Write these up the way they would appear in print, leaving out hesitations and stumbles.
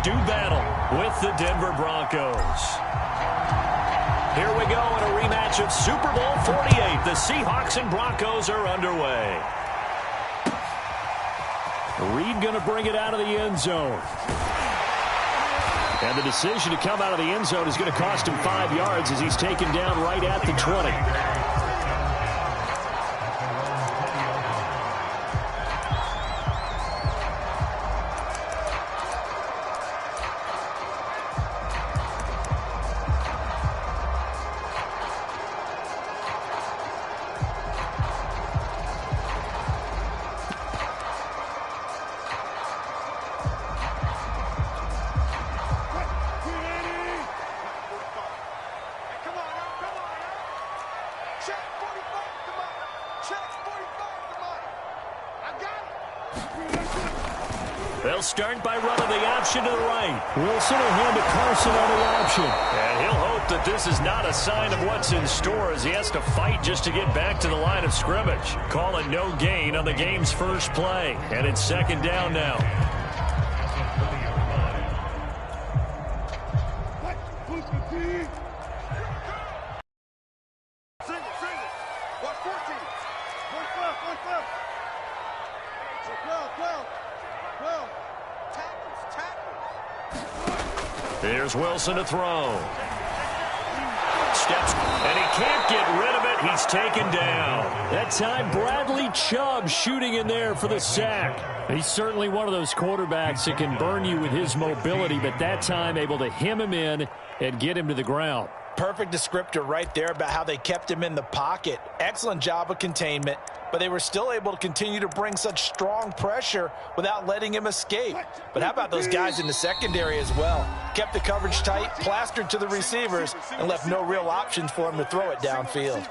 do battle with the Denver Broncos. Here we go in a rematch of Super Bowl 48. The Seahawks and Broncos are underway. Reed going to bring it out of the end zone. And the decision to come out of the end zone is going to cost him 5 yards as he's taken down right at the 20. They'll start by running the option to the right. Wilson will hand to Carson on the option. And he'll hope that this is not a sign of what's in store as he has to fight just to get back to the line of scrimmage. Call it no gain on the game's first play. And it's second down now. Here's Wilson to throw. Steps, and he can't get rid of it. He's taken down. That time, Bradley Chubb shooting in there for the sack. He's certainly one of those quarterbacks that can burn you with his mobility, but that time able to hem him in and get him to the ground. Perfect descriptor right there about how they kept him in the pocket. Excellent job of containment, but they were still able to continue to bring such strong pressure without letting him escape. But how about those guys in the secondary as well? Kept the coverage tight, plastered to the receivers, and left no real options for him to throw it downfield.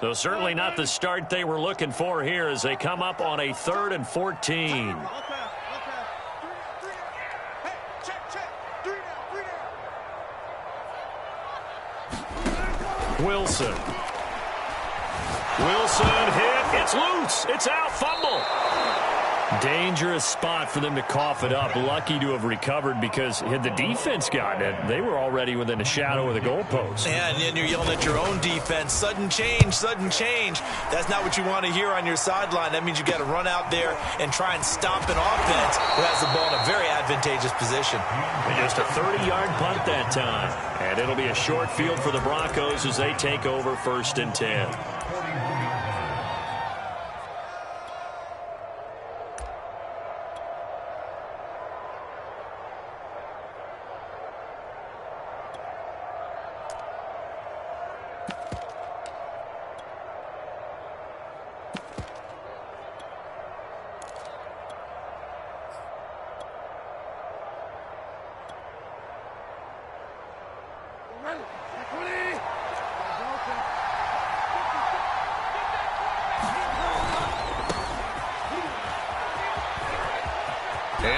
So certainly not the start they were looking for here as they come up on a 3rd and 14. Wilson. Wilson hit. It's loose. It's out. Fumble. Dangerous spot for them to cough it up. Lucky to have recovered because had the defense gotten it, they were already within a shadow of the goalpost. Yeah, and then you're yelling at your own defense. Sudden change, sudden change. That's not what you want to hear on your sideline. That means you got to run out there and try and stomp an offense who has the ball in a very advantageous position. And just a 30-yard punt that time. And it'll be a short field for the Broncos as they take over 1st and 10.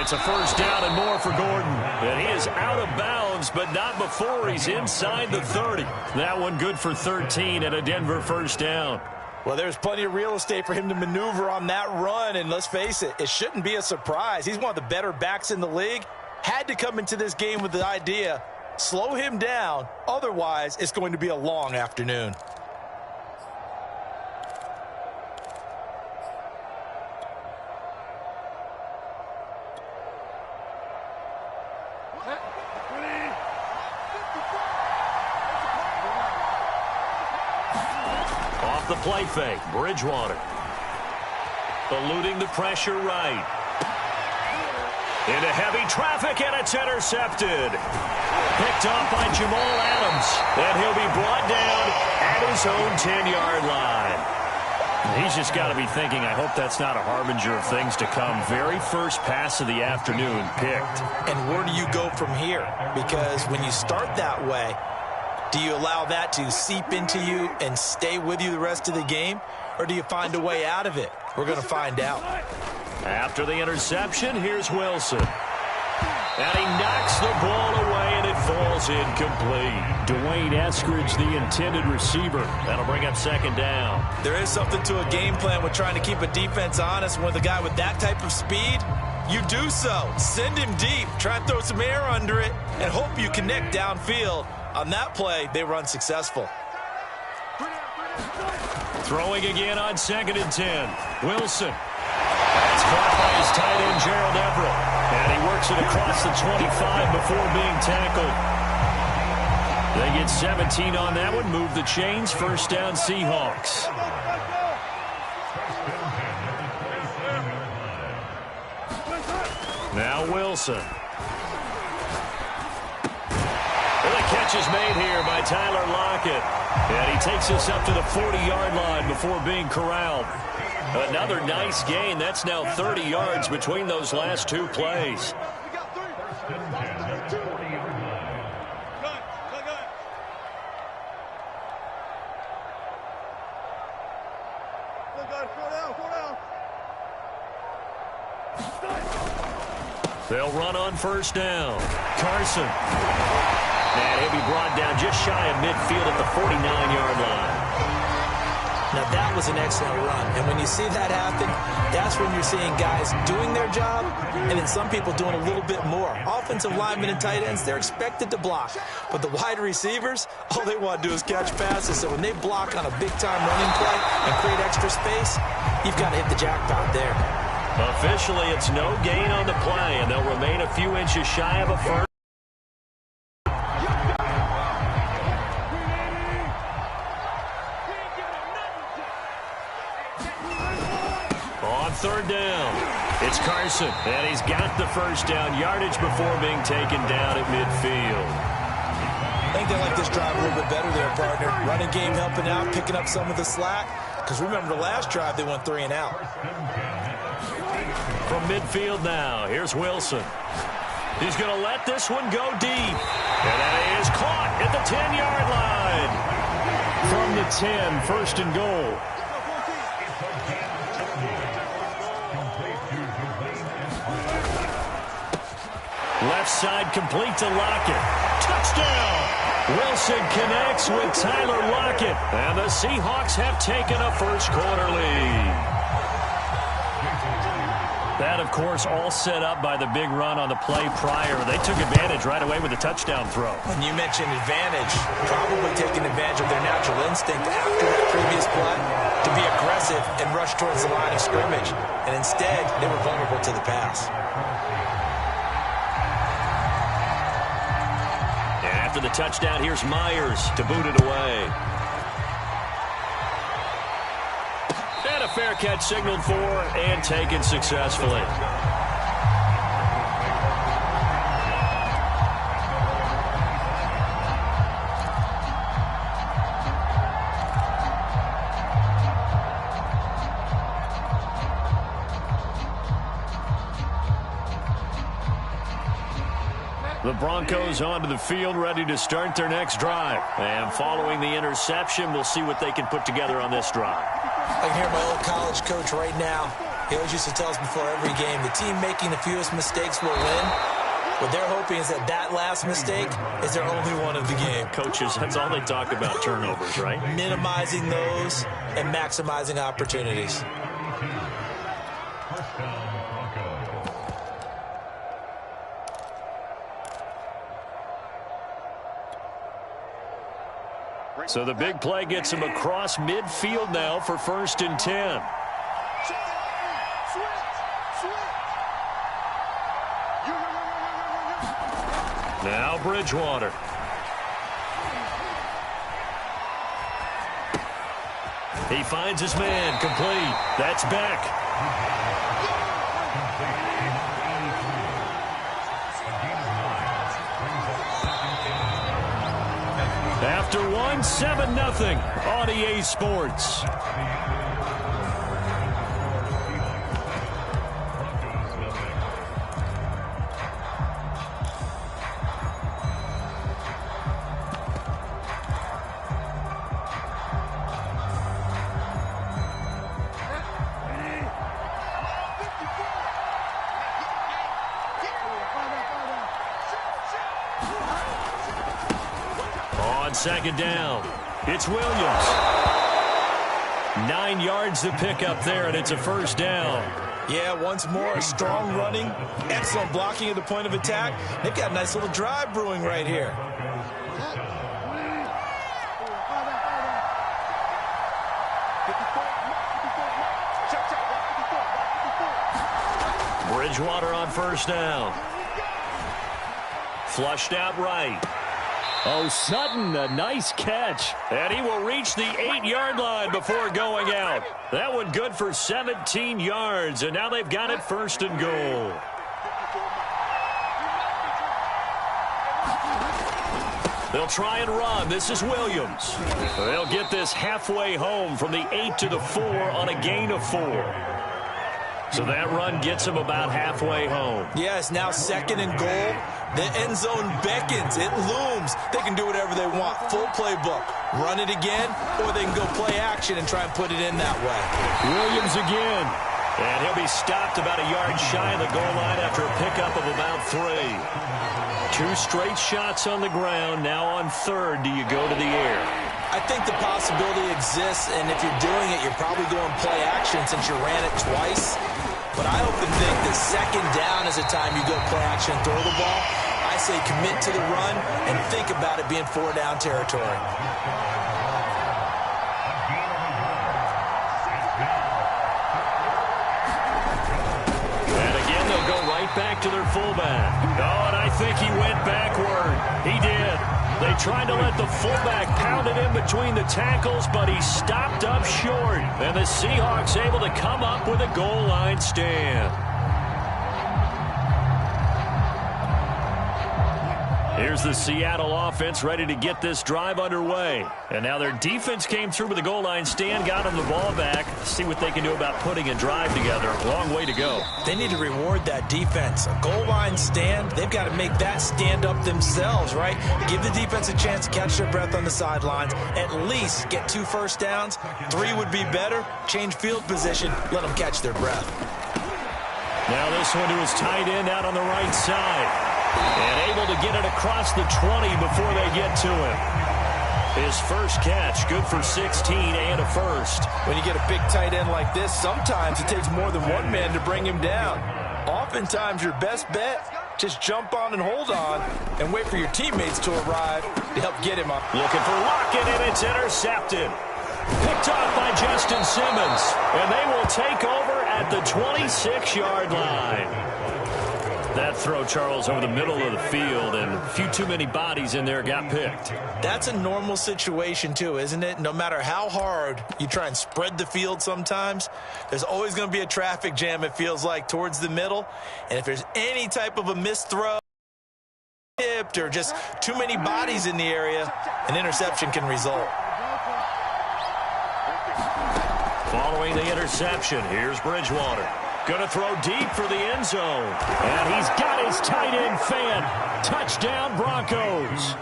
It's a 1st down and more for Gordon. And he is out of bounds, but not before he's inside the 30. That one good for 13 and a Denver 1st down. Well, there's plenty of real estate for him to maneuver on that run, and let's face it, it shouldn't be a surprise. He's one of the better backs in the league. Had to come into this game with the idea, slow him down, otherwise it's going to be a long afternoon. The play fake, Bridgewater. Eluding the pressure right. Into heavy traffic, and it's intercepted. Picked off by Jamal Adams. And he'll be brought down at his own 10-yard line. He's just got to be thinking, I hope that's not a harbinger of things to come. Very first pass of the afternoon picked. And where do you go from here? Because when you start that way, do you allow that to seep into you and stay with you the rest of the game? Or do you find a way out of it? We're going to find out. After the interception, here's Wilson. And he knocks the ball away, and it falls falls incomplete. Dwayne Eskridge, the intended receiver. That'll bring up second down. There is something to a game plan with trying to keep a defense honest. With a guy with that type of speed, you do so. Send him deep. Try and throw some air under it and hope you connect downfield. On that play, they were unsuccessful. Throwing again on 2nd and 10. Wilson. That's caught by his tight end, Gerald Everett. And he works it across the 25 before being tackled. They get 17 on that one. Move the chains. First down, Seahawks. Now Wilson. Well, the catch is made here by Tyler Lockett. And he takes us up to the 40-yard line before being corralled. Another nice gain. That's now 30 yards between those last two plays. They'll run on first down. Carson. And he'll be brought down just shy of midfield at the 49-yard line. Now, that was an excellent run. And when you see that happen, that's when you're seeing guys doing their job and then some people doing a little bit more. Offensive linemen and tight ends, they're expected to block. But the wide receivers, all they want to do is catch passes. So when they block on a big-time running play and create extra space, you've got to hit the jackpot there. Officially, it's no gain on the play, and they'll remain a few inches shy of a first. On third down, it's Carson, and he's got the first down yardage before being taken down at midfield. I think they like this drive a little bit better there, partner. Running game helping out, picking up some of the slack. Because remember, the last drive, they went 3 and out. From midfield now, here's Wilson. He's going to let this one go deep. And that is caught at the 10-yard line. From the 10, first and goal. Left side complete to Lockett. Touchdown! Wilson connects with Tyler Lockett. And the Seahawks have taken a first-quarter lead. That, of course, all set up by the big run on the play prior. They took advantage right away with a touchdown throw. When you mentioned advantage, probably taking advantage of their natural instinct after that previous play to be aggressive and rush towards the line of scrimmage. And instead, they were vulnerable to the pass. And after the touchdown, here's Myers to boot it away. And a fair catch signaled for and taken successfully. The Broncos onto the field, ready to start their next drive. And following the interception, we'll see what they can put together on this drive. I can hear my old college coach right now. He always used to tell us before every game, the team making the fewest mistakes will win. What they're hoping is that that last mistake is their only one of the game. Coaches, that's all they talk about, turnovers, right? Minimizing those and maximizing opportunities. So the big play gets him across midfield now for 1st and 10. Now Bridgewater. He finds his man, complete. That's Beck. After one, 7-0 on EA Sports. On second down, it's Williams. 9 yards to pick up there, and it's a first down. Yeah, once more, strong running, excellent blocking at the point of attack. They've got a nice little drive brewing right here. Bridgewater on first down. Flushed out right. Oh, Sutton, a nice catch. And he will reach the 8-yard line before going out. That one good for 17 yards, and now they've got it first and goal. They'll try and run. This is Williams. They'll get this halfway home from the 8 to the 4 on a gain of 4. So that run gets him about halfway home. Yes, now second and goal. The end zone beckons. It looms. They can do whatever they want. Full playbook. Run it again, or they can go play action and try and put it in that way. Williams again. And he'll be stopped about a yard shy of the goal line after a pickup of about 3. 2 straight shots on the ground. Now on third, do you go to the air? I think the possibility exists, and if you're doing it, you're probably going play action since you ran it twice. But I often think that second down is a time you go play action and throw the ball. I say commit to the run and think about it being 4-down territory. And again, they'll go right back to their fullback. Oh, and I think he went backward. He did. They tried to let the fullback pound it in between the tackles, but he stopped up short. And the Seahawks able to come up with a goal line stand. Here's the Seattle offense ready to get this drive underway. And now their defense came through with a goal line stand, got them the ball back. See what they can do about putting a drive together. Long way to go. They need to reward that defense. A goal line stand, they've got to make that stand up themselves, right? Give the defense a chance to catch their breath on the sidelines. At least get 2 first downs. 3 would be better. Change field position. Let them catch their breath. Now this one to his tight end out on the right side. And able to get it across the 20 before they get to him. His first catch, good for 16 and a first. When you get a big tight end like this, sometimes it takes more than one man to bring him down. Oftentimes, your best bet, just jump on and hold on and wait for your teammates to arrive to help get him up. Looking for Lockett, and it's intercepted. Picked off by Justin Simmons. And they will take over at the 26-yard line. That throw, Charles, over the middle of the field, and a few too many bodies in there got picked. That's a normal situation, too, isn't it? No matter how hard you try and spread the field sometimes, there's always going to be a traffic jam, it feels like, towards the middle. And if there's any type of a missed throw, or just too many bodies in the area, an interception can result. Following the interception, here's Bridgewater. Going to throw deep for the end zone. And he's got his tight end fan. Touchdown, Broncos.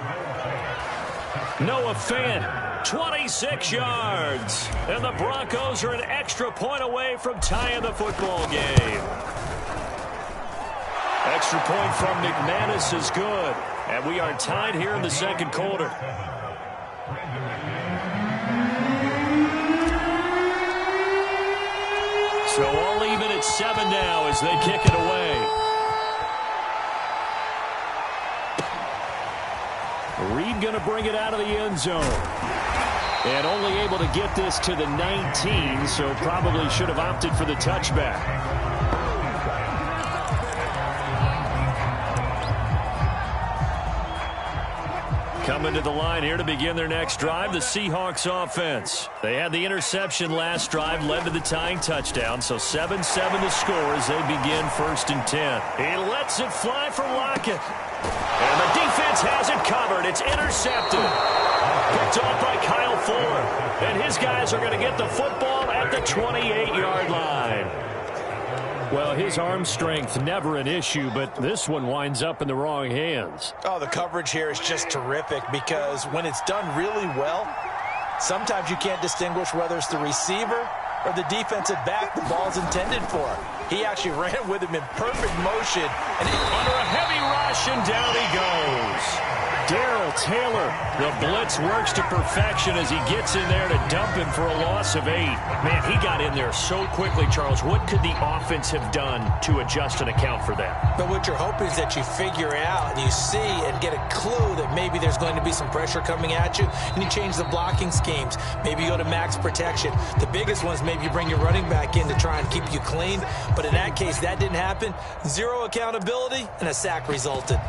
Noah Fant, 26 yards. And the Broncos are an extra point away from tying the football game. Extra point from McManus is good. And we are tied here in the second quarter. So all even at 7 now as they kick it away. Reed going to bring it out of the end zone. And only able to get this to the 19, so probably should have opted for the touchback. Coming to the line here to begin their next drive, the Seahawks offense. They had the interception last drive, led to the tying touchdown, so 7-7 to score as they begin 1st and 10. He lets it fly for Lockett. And the defense has it covered. It's intercepted. Picked off by Kyle Fuller. And his guys are going to get the football at the 28-yard line. Well, his arm strength never an issue, but this one winds up in the wrong hands. Oh, the coverage here is just terrific because when it's done really well, sometimes you can't distinguish whether it's the receiver or the defensive back the ball's intended for. He actually ran with him in perfect motion. And under a heavy rush, and down he goes. Darrell Taylor. The blitz works to perfection as he gets in there to dump him for a loss of 8. Man, he got in there so quickly, Charles. What could the offense have done to adjust and account for that? But what you're hoping is that you figure out and you see and get a clue that maybe there's going to be some pressure coming at you, and you change the blocking schemes. Maybe you go to max protection. The biggest one is maybe you bring your running back in to try and keep you clean. But in that case, that didn't happen. 0 accountability, and a sack resulted.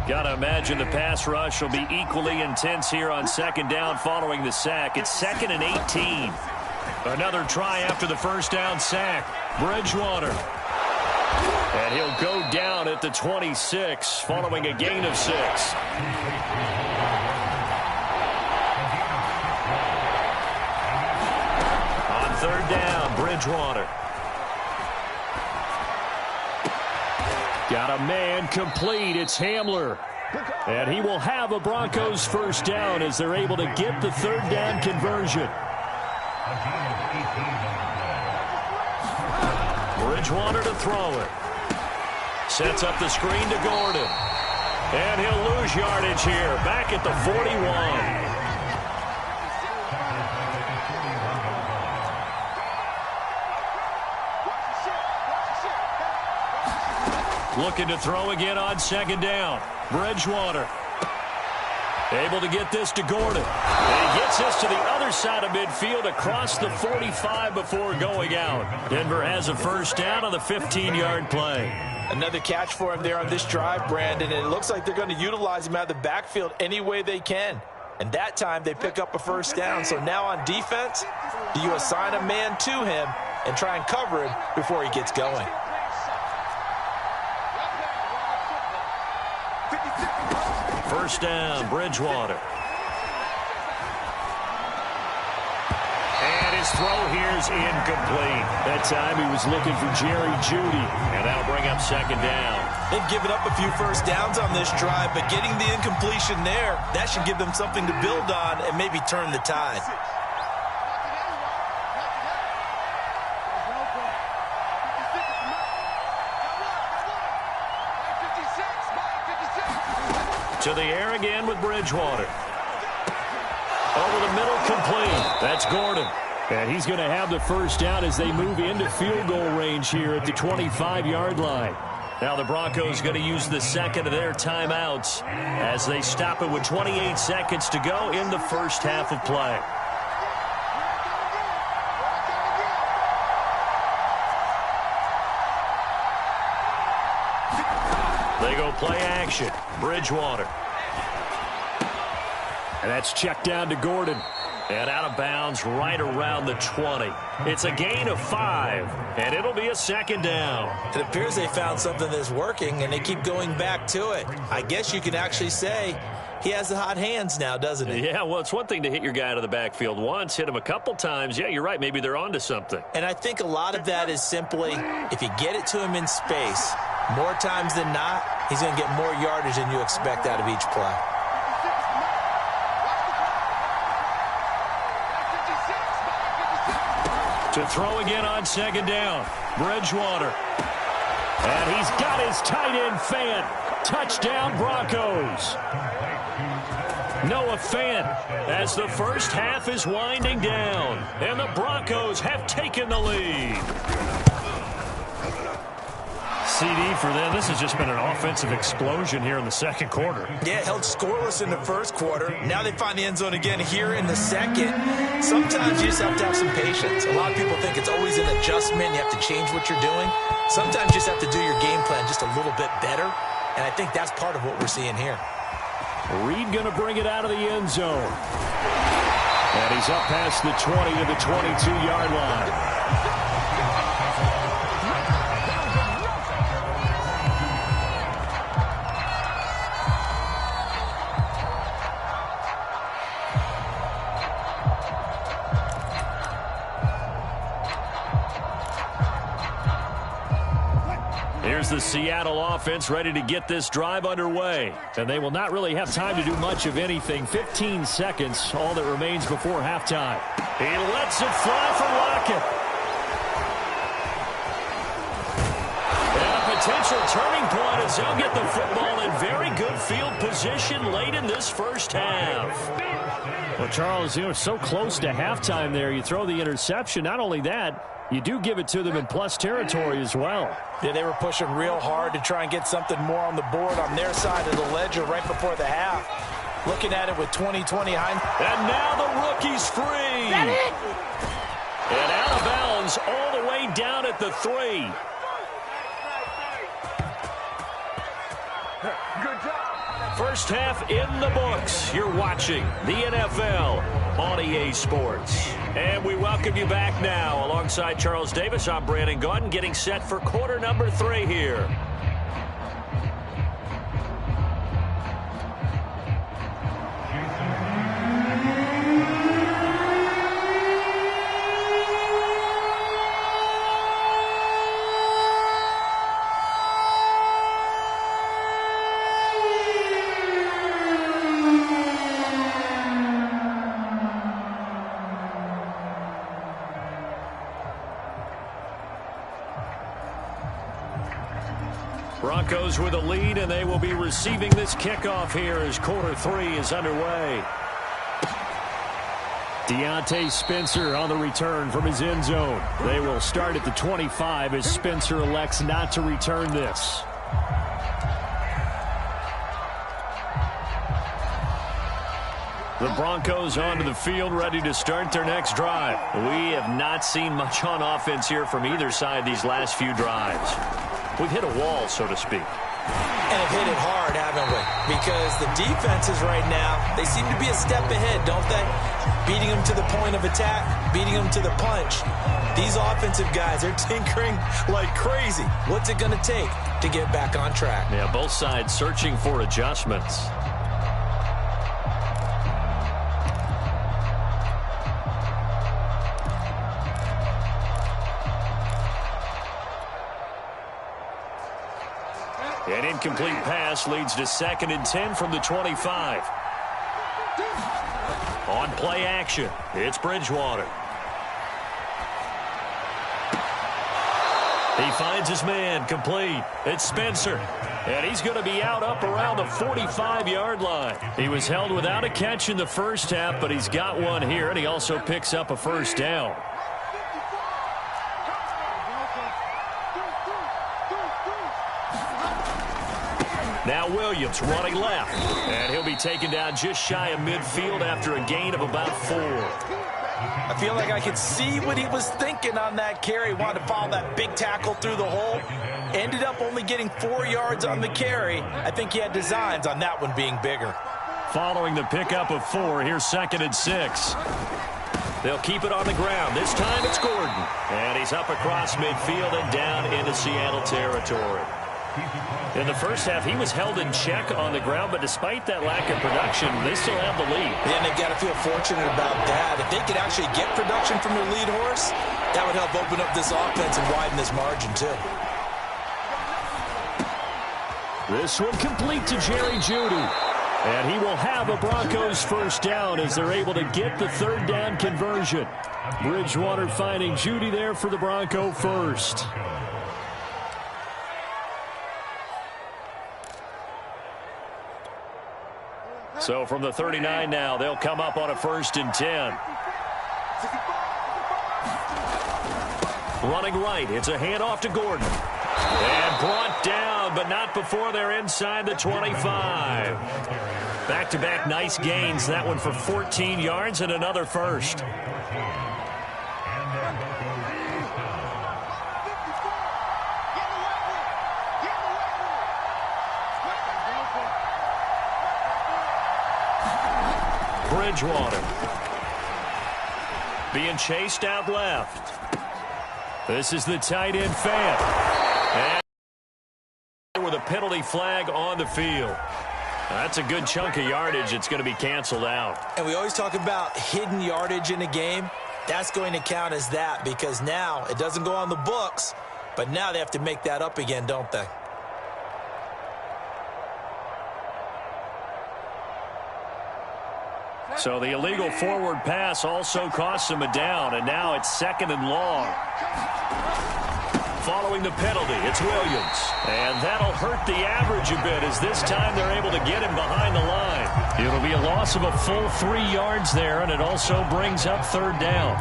Got to imagine the pass rush will be equally intense here on second down following the sack. It's 2nd and 18. Another try after the first down sack. Bridgewater. And he'll go down at the 26 following a gain of 6. On third down, Bridgewater. Got a man complete. It's Hamler. And he will have a Broncos first down as they're able to get the third down conversion. Bridgewater to throw it. Sets up the screen to Gordon. And he'll lose yardage here. Back at the 41. Looking to throw again on second down. Bridgewater. Able to get this to Gordon. And he gets this to the other side of midfield across the 45 before going out. Denver has a first down on the 15-yard play. Another catch for him there on this drive, Brandon, and it looks like they're going to utilize him out of the backfield any way they can. And that time they pick up a first down. So now on defense, do you assign a man to him and try and cover him before he gets going? First down, Bridgewater. And his throw here's incomplete. That time he was looking for Jerry Jeudy. And that'll bring up second down. They've given up a few first downs on this drive, but getting the incompletion there, that should give them something to build on and maybe turn the tide. To the air again with Bridgewater. Over the middle, complete. That's Gordon. And he's going to have the first down as they move into field goal range here at the 25-yard line. Now the Broncos going to use the second of their timeouts as they stop it with 28 seconds to go in the first half of play. They go play action. Bridgewater. And that's checked down to Gordon. And out of bounds right around the 20. It's a gain of 5, and it'll be a second down. It appears they found something that's working, and they keep going back to it. I guess you can actually say he has the hot hands now, doesn't he? Yeah, well, it's one thing to hit your guy out of the backfield once, hit him a couple times. Yeah, you're right. Maybe they're onto something. And I think a lot of that is simply if you get it to him in space, more times than not, he's going to get more yardage than you expect out of each play. To throw again on second down. Bridgewater. And he's got his tight end Fant. Touchdown Broncos. Noah Fant as the first half is winding down. And the Broncos have taken the lead. CD for them. This has just been an offensive explosion here in the second quarter. Yeah, held scoreless in the first quarter. Now they find the end zone again here in the second. Sometimes you just have to have some patience. A lot of people think it's always an adjustment. You have to change what you're doing. Sometimes you just have to do your game plan just a little bit better. And I think that's part of what we're seeing here. Reed going to bring it out of the end zone. And he's up past the 20 to the 22-yard line. the Seattle offense ready to get this drive underway. And they will not really have time to do much of anything. 15 seconds, all that remains before halftime. He lets it fly for Lockett. And a potential turning point as they'll get the football in very good field position late in this first half. Well, Charles, you know, so close to halftime there. You throw the interception. Not only that, you do give it to them in plus territory as well. Yeah, they were pushing real hard to try and get something more on the board on their side of the ledger right before the half. Looking at it with 20/20 hindsight. And now the rookie's free. That it? And out of bounds all the way down at the 3. Good job. First half in the books. You're watching the NFL on EA Sports. And we welcome you back now. Alongside Charles Davis, I'm Brandon Gaudin, getting set for quarter number 3 here. Broncos with a lead, and they will be receiving this kickoff here as quarter 3 is underway. Deontay Spencer on the return from his end zone. They will start at the 25 as Spencer elects not to return this. The Broncos onto the field, ready to start their next drive. We have not seen much on offense here from either side these last few drives. We've hit a wall, so to speak. And have hit it hard, haven't we? Because the defenses right now, they seem to be a step ahead, don't they? Beating them to the point of attack, beating them to the punch. These offensive guys are tinkering like crazy. What's it going to take to get back on track? Yeah, both sides searching for adjustments. An incomplete pass leads to 2nd and 10 from the 25. On play action, it's Bridgewater. He finds his man, complete. It's Spencer. And he's going to be out up around the 45-yard line. He was held without a catch in the first half, but he's got one here, and he also picks up a first down. Now Williams running left, and he'll be taken down just shy of midfield after a gain of about 4. I feel like I could see what he was thinking on that carry. Wanted to follow that big tackle through the hole. Ended up only getting 4 yards on the carry. I think he had designs on that one being bigger. Following the pickup of 4, here's 2nd and 6. They'll keep it on the ground. This time it's Gordon. And he's up across midfield and down into Seattle territory. In the first half, he was held in check on the ground, but despite that lack of production, they still have the lead. Yeah, and they've got to feel fortunate about that. If they could actually get production from their lead horse, that would help open up this offense and widen this margin, too. This one complete to Jerry Jeudy. And he will have a Broncos first down as they're able to get the 3rd down conversion. Bridgewater finding Jeudy there for the Bronco first. So from the 39 now, they'll come up on a 1st and 10. Running right, it's a handoff to Gordon. And brought down, but not before they're inside the 25. Back-to-back nice gains. That one for 14 yards and another first. Bridgewater being chased out left. This is the tight end Fant. And with a penalty flag on the field. That's a good chunk of yardage. It's going to be canceled out. And we always talk about hidden yardage in a game. That's going to count as that because now it doesn't go on the books, but now they have to make that up again, don't they? So the illegal forward pass also costs him a down, and now it's 2nd and long. Following the penalty, it's Williams. And that'll hurt the average a bit as this time they're able to get him behind the line. It'll be a loss of a full 3 yards there, and it also brings up 3rd down.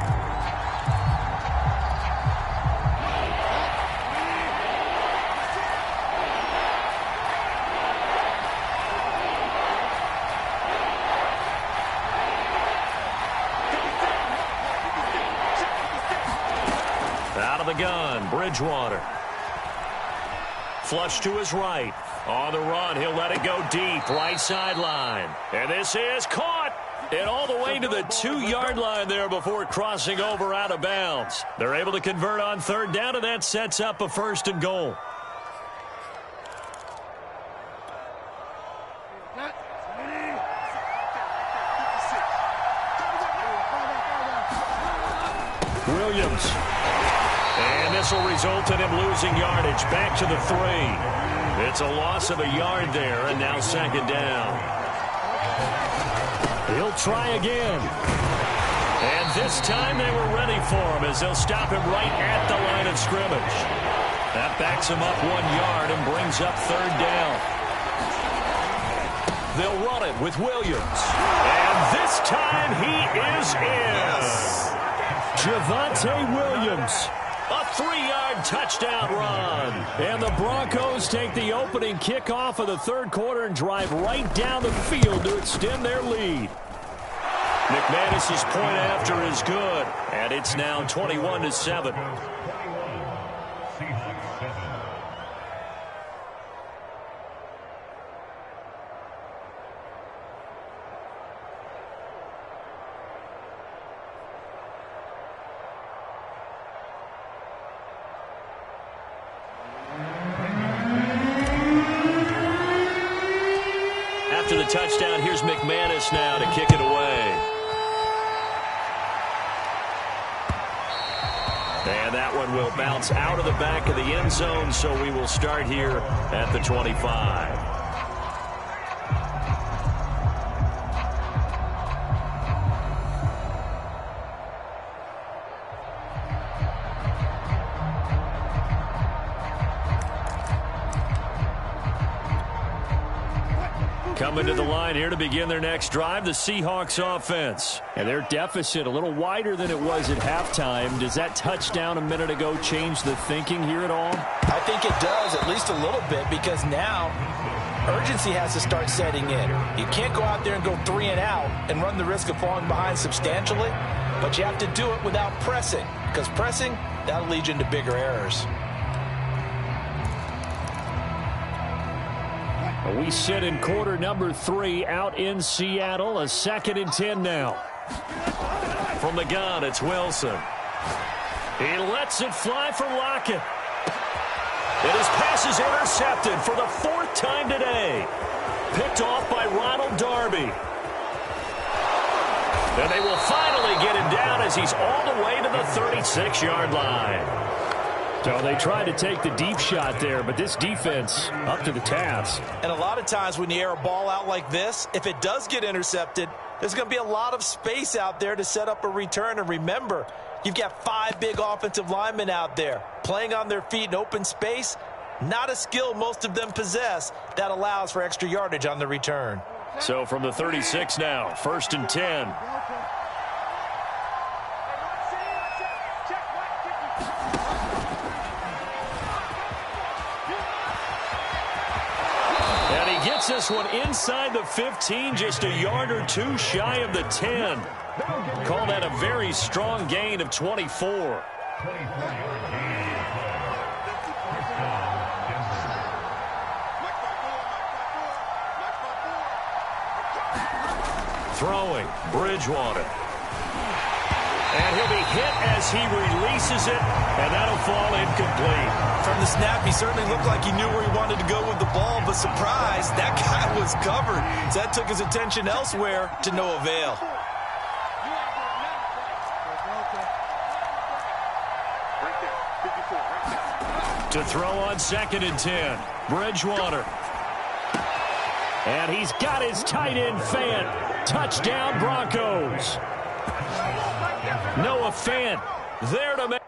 The gun, Bridgewater. Flush to his right. On the run, he'll let it go deep, right sideline. And this is caught. And all the way to the 2-yard line there before crossing over out of bounds. They're able to convert on 3rd down, and that sets up a 1st and goal. Williams. And this will result in him losing yardage back to the 3. It's a loss of a yard there, and now 2nd down. He'll try again. And this time they were ready for him as they'll stop him right at the line of scrimmage. That backs him up 1 yard and brings up 3rd down. They'll run it with Williams. And this time he is in. Javonte Williams. A 3-yard touchdown run. And the Broncos take the opening kickoff of the 3rd quarter and drive right down the field to extend their lead. McManus's point after is good. And it's now 21-7. After the touchdown, here's McManus now to kick it away. And that one will bounce out of the back of the end zone, so we will start here at the 25. Coming to the line here to begin their next drive, the Seahawks offense. And their deficit a little wider than it was at halftime. Does that touchdown a minute ago change the thinking here at all? I think it does, at least a little bit, because now urgency has to start setting in. You can't go out there and go 3 and out and run the risk of falling behind substantially, but you have to do it without pressing, because pressing, that'll lead you into bigger errors. We sit in quarter number 3 out in Seattle. A 2nd and 10 now. From the gun, it's Wilson. He lets it fly for Lockett. And his pass is intercepted for the 4th time today. Picked off by Ronald Darby. And they will finally get him down as he's all the way to the 36-yard line. So they tried to take the deep shot there, but this defense up to the task. And a lot of times when you air a ball out like this, if it does get intercepted, there's going to be a lot of space out there to set up a return. And remember, you've got 5 big offensive linemen out there playing on their feet in open space. Not a skill most of them possess that allows for extra yardage on the return. So from the 36 now, 1st and 10. Gets this one inside the 15, just a yard or 2 shy of the 10. Call that a very strong gain of 24. Throwing, Bridgewater. And he'll be hit as he releases it, and that'll fall incomplete. From the snap, he certainly looked like he knew where he wanted to go with the ball, but surprise, that guy was covered. So that took his attention elsewhere to no avail. To throw on 2nd and 10, Bridgewater. And he's got his tight end Fant. Touchdown, Broncos. Noah Fant there to make.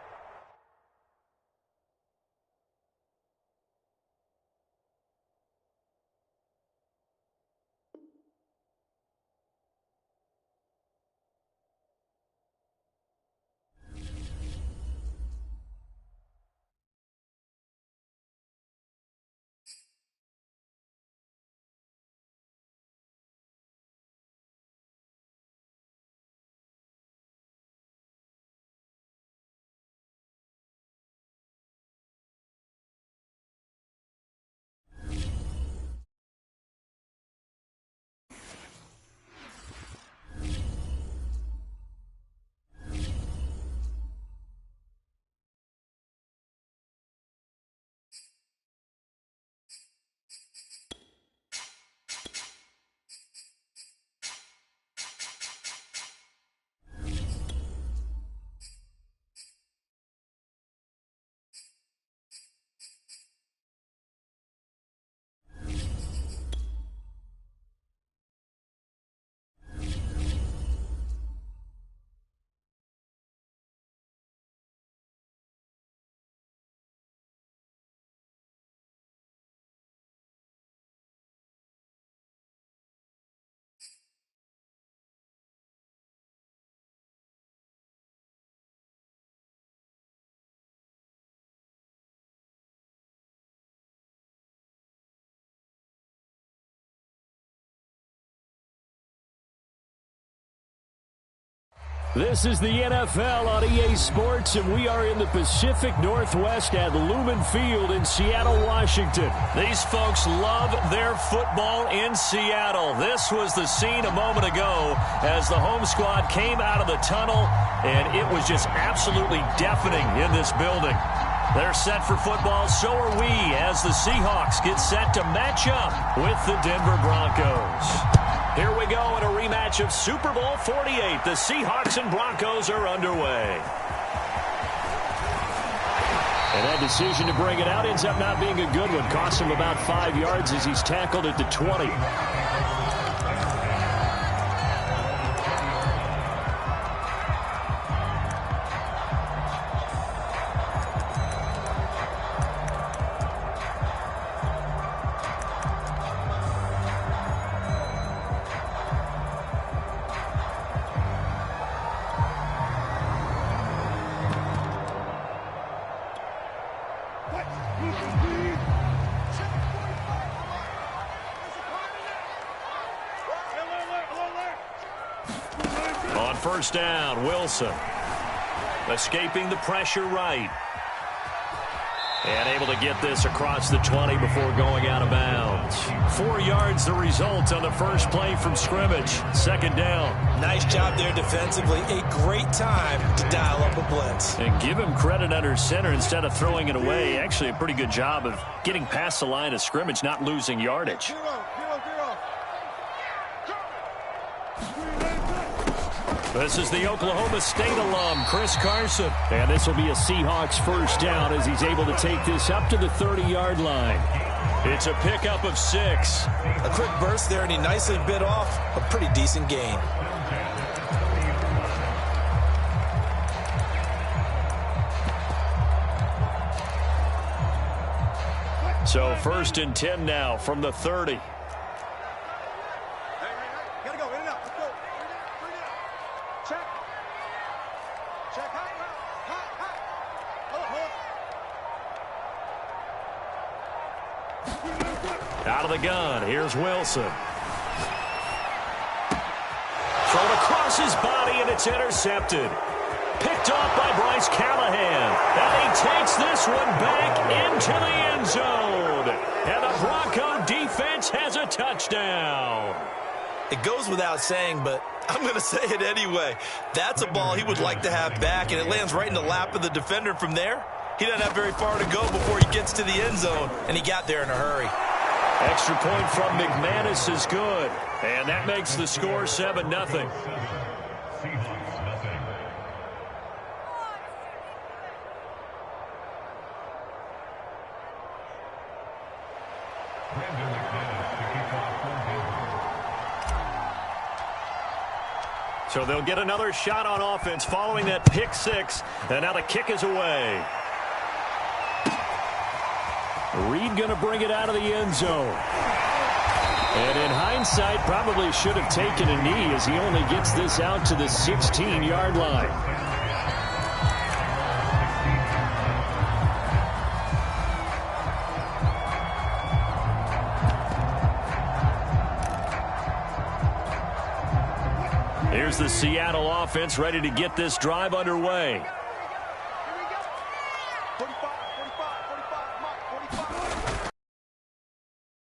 This is the NFL on EA Sports, and we are in the Pacific Northwest at Lumen Field in Seattle, Washington. These folks love their football in Seattle. This was the scene a moment ago as the home squad came out of the tunnel, and it was just absolutely deafening in this building. They're set for football, so are we, as the Seahawks get set to match up with the Denver Broncos. Here we go in a rematch of Super Bowl 48. The Seahawks and Broncos are underway. And that decision to bring it out ends up not being a good one. Costs him about 5 yards as he's tackled at the 20. On first down, Wilson. Escaping the pressure right. And able to get this across the 20 before going out of bounds. 4 yards the result on the first play from scrimmage. Second down. Nice job there defensively. A great time to dial up a blitz. And give him credit under center instead of throwing it away. Actually a pretty good job of getting past the line of scrimmage, not losing yardage. This is the Oklahoma State alum, Chris Carson. And this will be a Seahawks first down as he's able to take this up to the 30-yard line. It's a pickup of 6. A quick burst there, and he nicely bit off a pretty decent gain. So first and 10 now from the 30. Out of the gun, here's Wilson. Thrown across his body, and it's intercepted. Picked off by Bryce Callahan. And he takes this one back into the end zone. And the Bronco defense has a touchdown. It goes without saying, but I'm going to say it anyway. That's a ball he would like to have back, and it lands right in the lap of the defender from there. He doesn't have very far to go before he gets to the end zone, and he got there in a hurry. Extra point from McManus is good. And that makes the score 7-0. So they'll get another shot on offense following that pick six. And now the kick is away. Reed going to bring it out of the end zone. And in hindsight, probably should have taken a knee as he only gets this out to the 16-yard line. Here's the Seattle offense ready to get this drive underway.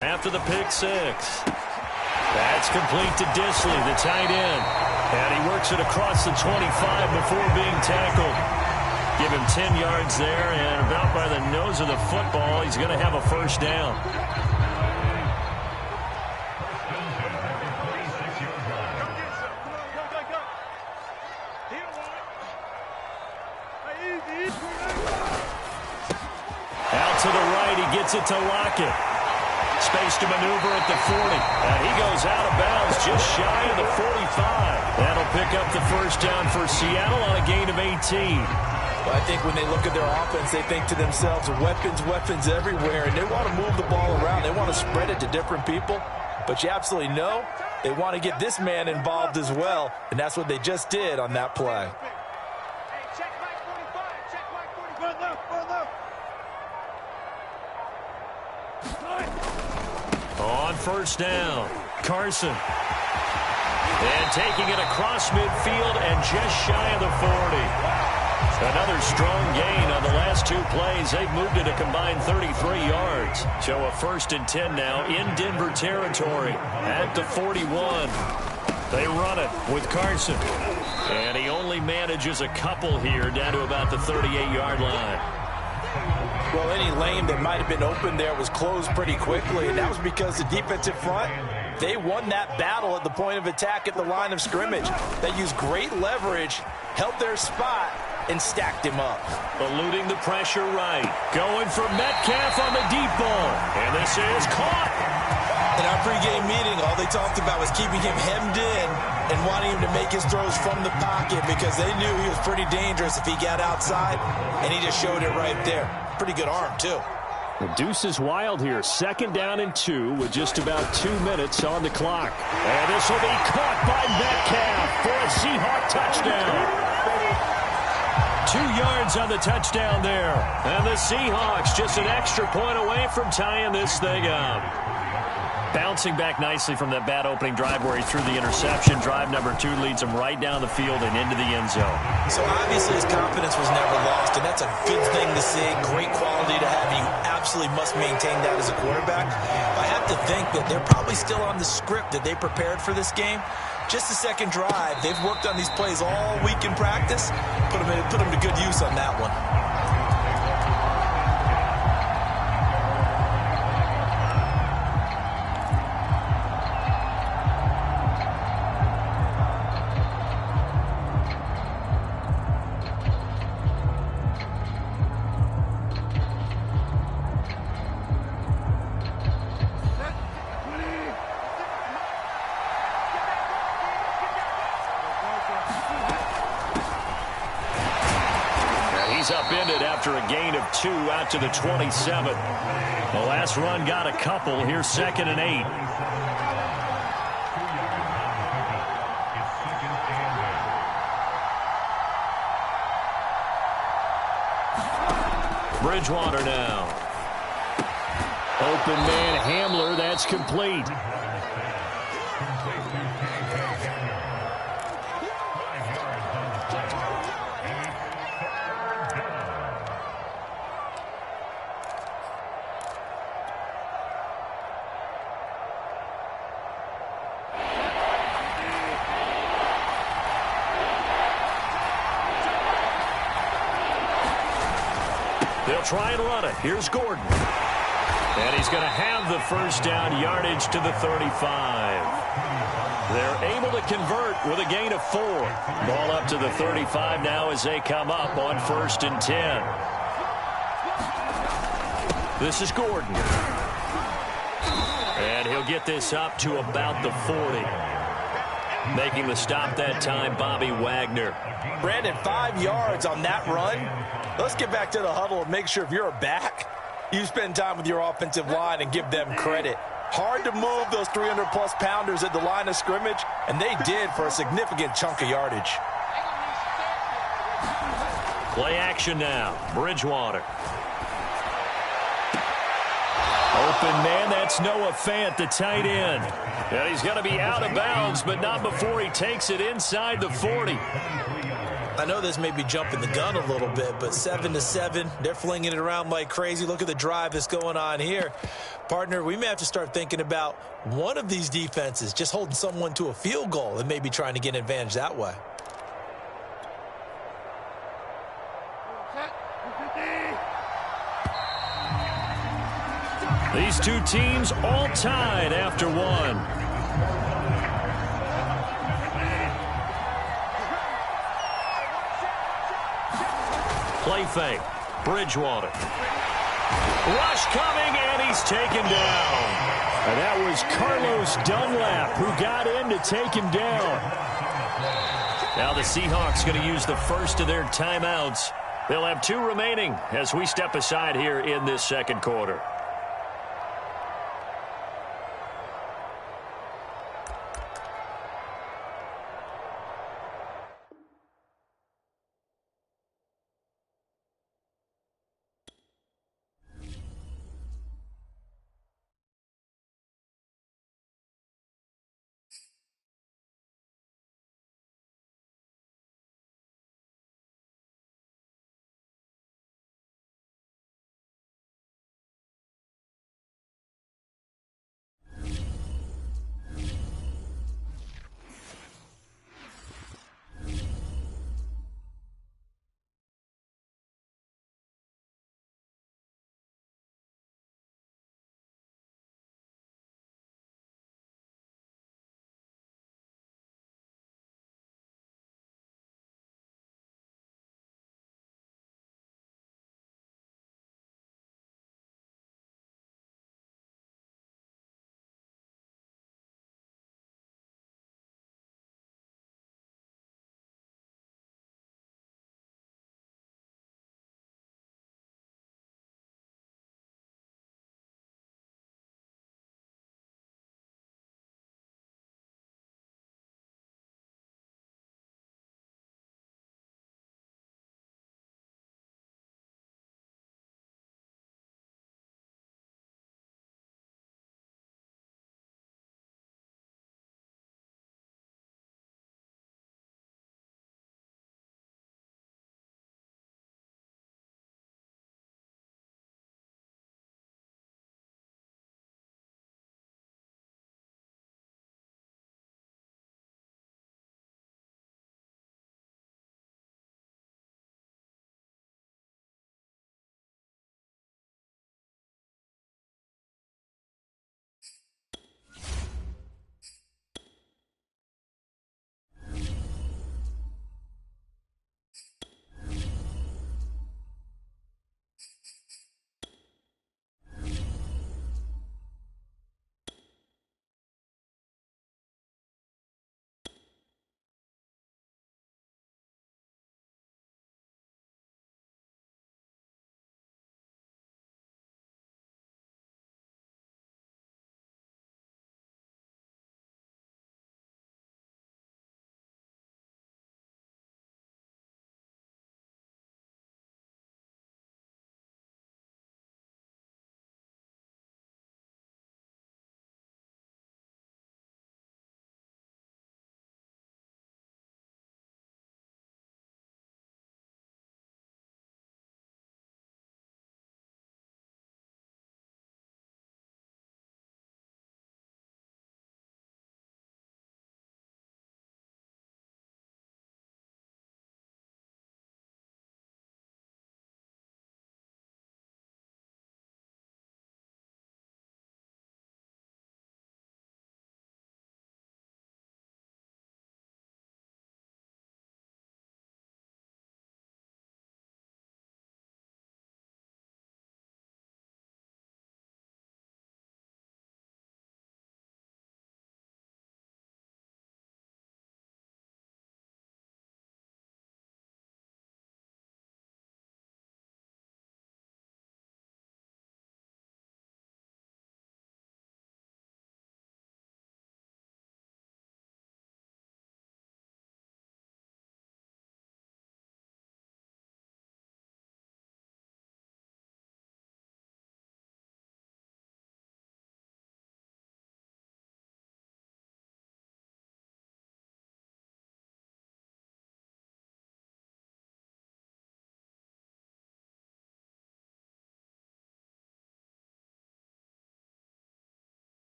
After the pick six. That's complete to Disley, the tight end. And he works it across the 25 before being tackled. Give him 10 yards there, and about by the nose of the football, he's going to have a first down. Out to the right, he gets it to Lockett. Space to maneuver at the 40. And he goes out of bounds just shy of the 45. That'll pick up the first down for Seattle on a gain of 18. Well, I think when they look at their offense, they think to themselves, weapons, weapons everywhere. And they want to move the ball around. They want to spread it to different people. But you absolutely know they want to get this man involved as well. And that's what they just did on that play. On first down, Carson. And taking it across midfield and just shy of the 40. Another strong gain on the last two plays. They've moved it a combined 33 yards. So a 1st and 10 now in Denver territory at the 41. They run it with Carson. And he only manages a couple here down to about the 38-yard line. Well, any lane that might have been open there was closed pretty quickly, and that was because the defensive front, they won that battle at the point of attack at the line of scrimmage. They used great leverage, held their spot, and stacked him up. Eluding the pressure right. Going for Metcalf on the deep ball. And this is caught. In our pregame meeting, all they talked about was keeping him hemmed in and wanting him to make his throws from the pocket because they knew he was pretty dangerous if he got outside, and he just showed it right there. Pretty good arm, too. The deuce is wild here. 2nd down and 2 with just about 2 minutes on the clock. And this will be caught by Metcalf for a Seahawk touchdown. 2 yards on the touchdown there. And the Seahawks just an extra point away from tying this thing up. Bouncing back nicely from that bad opening drive where he threw the interception. Drive number 2 leads him right down the field and into the end zone. So obviously his confidence was never lost, and that's a good thing to see. Great quality to have. You absolutely must maintain that as a quarterback. I have to think that they're probably still on the script that they prepared for this game. Just the second drive. They've worked on these plays all week in practice. Put them to good use on that one. He's upended after a gain of 2 out to the 27. The last run got a couple. Here's 2nd and 8. Bridgewater now. Open man Hamler. That's complete. They'll try and run it. Here's Gordon. And he's going to have the first down yardage to the 35. They're able to convert with a gain of 4. Ball up to the 35 now as they come up on 1st and 10. This is Gordon. And he'll get this up to about the 40. Making the stop that time, Bobby Wagner. Brandon, 5 yards on that run. Let's get back to the huddle and make sure if you're a back, you spend time with your offensive line and give them credit. Hard to move those 300-plus pounders at the line of scrimmage, and they did for a significant chunk of yardage. Play action now. Bridgewater. Open man, that's Noah Fant, the tight end. And he's going to be out of bounds, but not before he takes it inside the 40. I know this may be jumping the gun a little bit, but 7-7, they're flinging it around like crazy. Look at the drive that's going on here. Partner, we may have to start thinking about one of these defenses just holding someone to a field goal and maybe trying to get an advantage that way. These two teams all tied after one. Play fake. Bridgewater. Rush coming, and he's taken down. And that was Carlos Dunlap who got in to take him down. Now the Seahawks going to use the first of their timeouts. They'll have 2 remaining as we step aside here in this second quarter.